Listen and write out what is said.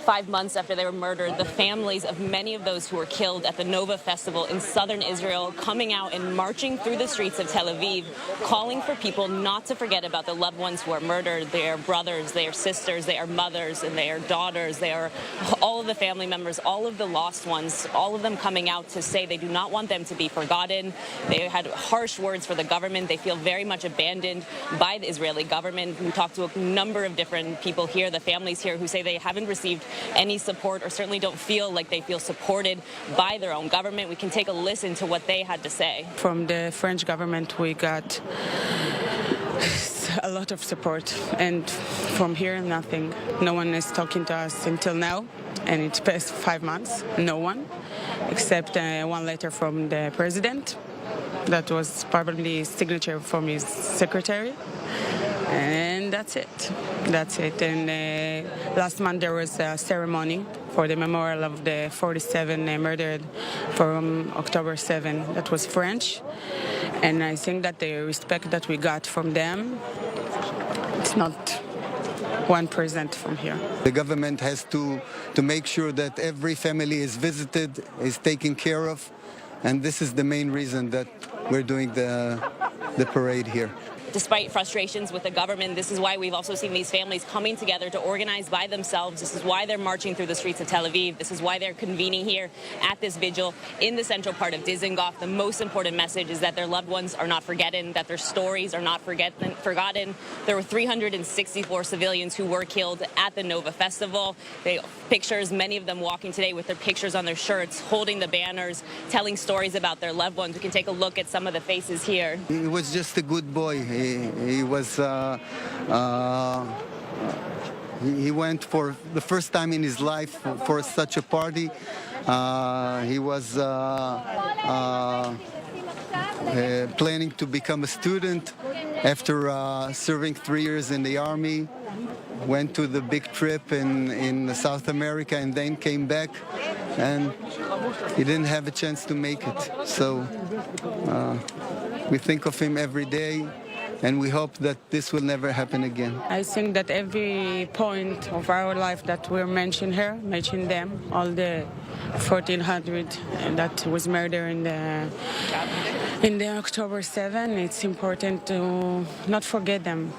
5 months after they were murdered, the families of many of those who were killed at the Nova Festival in southern Israel coming out and marching through the streets of Tel Aviv, calling for people not to forget about the loved ones who are murdered. They are brothers, they are sisters, they are mothers, and they are daughters. They are all of the family members, all of the lost ones, all of them coming out to say they do not want them to be forgotten. They had harsh words for the government. They feel very much abandoned by the Israeli government. We talked to a number of different people here, the families here, who say they haven't received any support or certainly don't feel like they feel supported by their own government. We can take a listen to what they had to say. From the French government, we got a lot of support, and from here, nothing. No one is talking to us until now, and it's past 5 months. No one, except one letter from the president. That was probably signature from his secretary. And that's it. And last month there was a ceremony for the memorial of the 47 murdered from October 7. That was French. And I think that the respect that we got from them, it's not 1% from here. The government has to make sure that every family is visited, is taken care of. And this is the main reason that we're doing the parade here. Despite frustrations with the government, this is why we've also seen these families coming together to organize by themselves. This is why they're marching through the streets of Tel Aviv. This is why they're convening here at this vigil in the central part of Dizengoff. The most important message is that their loved ones are not forgotten, that their stories are not forgotten. There were 364 civilians who were killed at the Nova Festival. Pictures, many of them walking today with their pictures on their shirts, holding the banners, telling stories about their loved ones. We can take a look at some of the faces here. He was just a good boy. He went for the first time in his life for such a party. He was planning to become a student after serving 3 years in the army. Went to the big trip in South America and then came back, and he didn't have a chance to make it. So we think of him every day, and we hope that this will never happen again. I think that every point of our life that we're mentioning here, mention them, all the 1,400 that was murdered in the October 7, it's important to not forget them.